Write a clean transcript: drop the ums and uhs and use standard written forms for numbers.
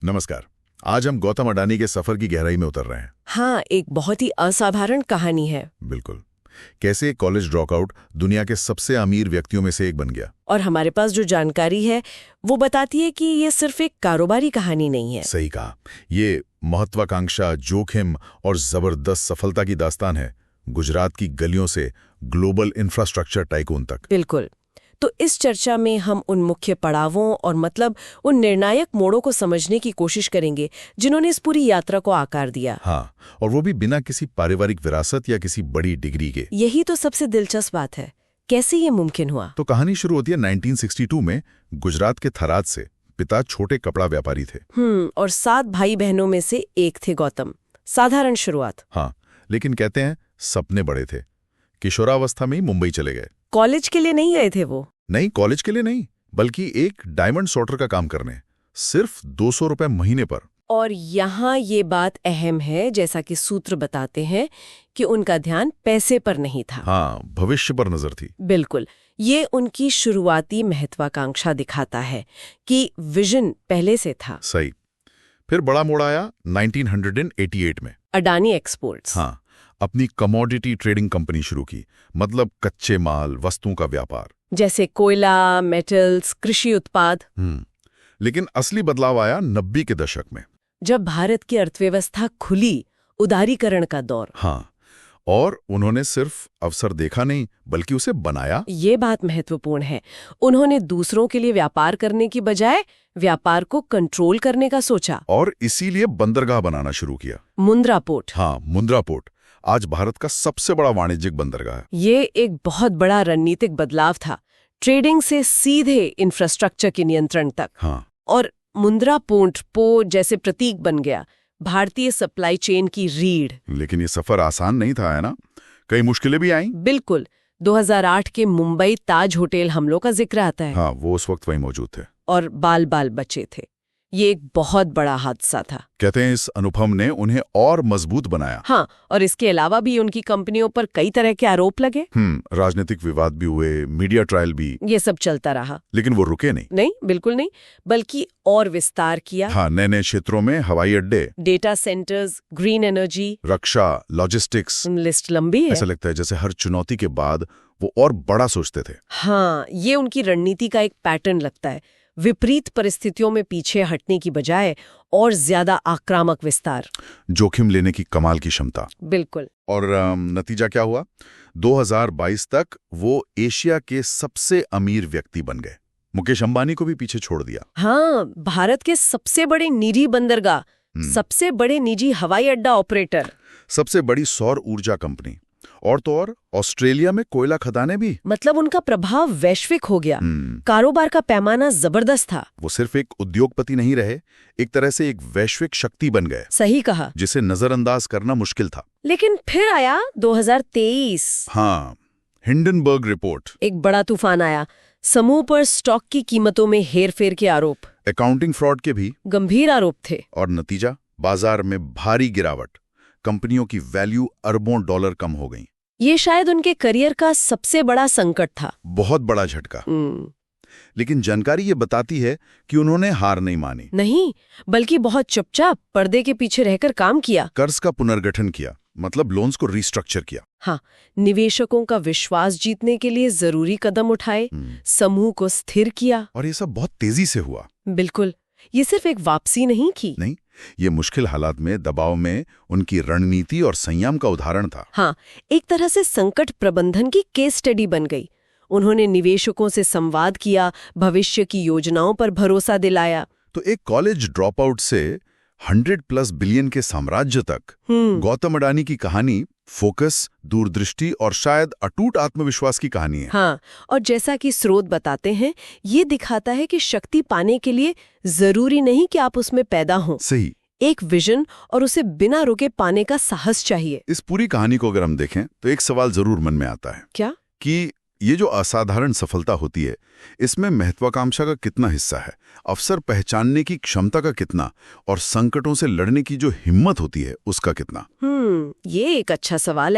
नमस्कार। आज हम गौतम अडानी के सफर की गहराई में उतर रहे हैं। हाँ, एक बहुत ही असाधारण कहानी है। बिल्कुल। कैसे एक कॉलेज ड्रॉपआउट दुनिया के सबसे अमीर व्यक्तियों में से एक बन गया। और हमारे पास जो जानकारी है वो बताती है कि ये सिर्फ एक कारोबारी कहानी नहीं है। सही कहा। ये महत्वाकांक्षा, जोखिम और जबरदस्त सफलता की दास्तान है, गुजरात की गलियों से ग्लोबल इंफ्रास्ट्रक्चर टाइकून तक। बिल्कुल। तो इस चर्चा में हम उन मुख्य पड़ावों और उन निर्णायक मोड़ों को समझने की कोशिश करेंगे जिन्होंने इस पूरी यात्रा को आकार दिया। हाँ, और वो भी बिना किसी पारिवारिक विरासत या किसी बड़ी डिग्री के। यही तो सबसे दिलचस्प बात है, कैसे ये मुमकिन हुआ। तो कहानी शुरू होती है 1962 में गुजरात के थराद से। पिता छोटे कपड़ा व्यापारी थे। और 7 भाई बहनों में से एक थे गौतम। साधारण शुरुआत। हाँ, लेकिन कहते हैं सपने बड़े थे। किशोरावस्था में ही मुंबई चले गए। कॉलेज के लिए नहीं गए थे वो? नहीं, कॉलेज के लिए नहीं, बल्कि एक डायमंड सॉर्टर का काम करने, सिर्फ 200 रुपए महीने पर। और यहाँ ये बात अहम है, जैसा कि सूत्र बताते हैं कि उनका ध्यान पैसे पर नहीं था। हाँ, भविष्य पर नजर थी। बिल्कुल। ये उनकी शुरुआती महत्वाकांक्षा दिखाता है कि विजन पहले से था। सही। फिर बड़ा मोड़ आया 1988 में। अडानी एक्सपोर्ट्स। हाँ, अपनी कमोडिटी ट्रेडिंग कंपनी शुरू की, मतलब कच्चे माल, वस्तुओं का व्यापार, जैसे कोयला, मेटल्स, कृषि उत्पाद। लेकिन असली बदलाव आया 90 के दशक में, जब भारत की अर्थव्यवस्था खुली, उदारीकरण का दौर। हाँ, और उन्होंने सिर्फ अवसर देखा नहीं, बल्कि उसे बनाया। ये बात महत्वपूर्ण है। उन्होंने दूसरों के लिए व्यापार करने की बजाय व्यापार को कंट्रोल करने का सोचा। और इसीलिए बंदरगाह बनाना शुरू किया। मुंद्रा पोर्ट। हाँ, मुंद्रा पोर्ट आज भारत का सबसे बड़ा वाणिज्यिक बंदरगाह है। ये एक बहुत बड़ा रणनीतिक बदलाव था, ट्रेडिंग से सीधे इंफ्रास्ट्रक्चर के नियंत्रण तक। हाँ। और मुंद्रा पोर्ट जैसे प्रतीक बन गया, भारतीय सप्लाई चेन की रीढ़। लेकिन ये सफर आसान नहीं था, है ना? कई मुश्किलें भी आईं। बिल्कुल। 2008 के मुंबई ताज होटल हमलों का जिक्र आता है। हाँ, वो उस वक्त वहीं मौजूद थे। और बाल बाल बचे थे। ये एक बहुत बड़ा हादसा था। कहते हैं इस अनुभव ने उन्हें और मजबूत बनाया। हाँ, और इसके अलावा भी उनकी कंपनियों पर कई तरह के आरोप लगे। राजनीतिक विवाद भी हुए, मीडिया ट्रायल भी। ये सब चलता रहा, लेकिन वो रुके नहीं। नहीं, बिल्कुल नहीं, बल्कि और विस्तार किया। हाँ, नए नए क्षेत्रों में, हवाई अड्डे, डेटा सेंटर्स, ग्रीन एनर्जी, रक्षा, लॉजिस्टिक्स। लिस्ट लंबी है। ऐसा लगता है जैसे हर चुनौती के बाद वो और बड़ा सोचते थे। हाँ, ये उनकी रणनीति का एक पैटर्न लगता है। विपरीत परिस्थितियों में पीछे हटने की बजाय और ज्यादा आक्रामक विस्तार, जोखिम लेने की कमाल की क्षमता। बिल्कुल। और नतीजा क्या हुआ? 2022 तक वो एशिया के सबसे अमीर व्यक्ति बन गए। मुकेश अंबानी को भी पीछे छोड़ दिया। हाँ, भारत के सबसे बड़े निजी बंदरगाह, सबसे बड़े निजी हवाई अड्डा ऑपरेटर, सबसे बड़ी सौर ऊर्जा कंपनी, और तो और ऑस्ट्रेलिया में कोयला खदानें भी। मतलब उनका प्रभाव वैश्विक हो गया। कारोबार का पैमाना जबरदस्त था। वो सिर्फ एक उद्योगपति नहीं रहे, एक तरह से एक वैश्विक शक्ति बन गए। सही कहा। जिसे नजरअंदाज करना मुश्किल था। लेकिन फिर आया 2023। हाँ, हिंडनबर्ग रिपोर्ट। एक बड़ा तूफान आया। समूह पर स्टॉक की कीमतों में हेरफेर के आरोप, अकाउंटिंग फ्रॉड के भी गंभीर आरोप थे। और नतीजा, बाजार में भारी गिरावट, कंपनियों की वैल्यू अरबों डॉलर कम हो गई। ये शायद उनके करियर का सबसे बड़ा संकट था। बहुत बड़ा झटका। लेकिन जानकारी ये बताती है कि उन्होंने हार नहीं मानी। नहीं, बल्कि बहुत चुपचाप पर्दे के पीछे रहकर काम किया। कर्ज का पुनर्गठन किया, मतलब लोन्स को रिस्ट्रक्चर किया। हाँ, निवेशकों का विश्वास जीतने के लिए जरूरी कदम उठाए, समूह को स्थिर किया। और ये सब बहुत तेजी से हुआ। बिल्कुल। ये सिर्फ एक वापसी नहीं की। नहीं, ये मुश्किल हालात में, दबाव में उनकी रणनीति और संयम का उदाहरण था। हाँ, एक तरह से संकट प्रबंधन की केस स्टडी बन गई। उन्होंने निवेशकों से संवाद किया, भविष्य की योजनाओं पर भरोसा दिलाया। तो एक कॉलेज ड्रॉपआउट से 100+ बिलियन के साम्राज्य तक गौतम अडानी की कहानी फोकस, दूरदृष्टि और शायद अटूट आत्मविश्वास की कहानी है। हाँ, और जैसा कि स्रोत बताते हैं, ये दिखाता है कि शक्ति पाने के लिए जरूरी नहीं कि आप उसमें पैदा हों। सही। एक विजन और उसे बिना रुके पाने का साहस चाहिए। इस पूरी कहानी को अगर हम देखें तो एक सवाल जरूर मन में आता है। क्या? कि ये जो असाधारण सफलता होती है, इसमें महत्वाकांक्षा का कितना हिस्सा है, अवसर पहचानने की क्षमता का कितना, और संकटों से लड़ने की जो हिम्मत होती है उसका कितना? ये एक अच्छा सवाल है।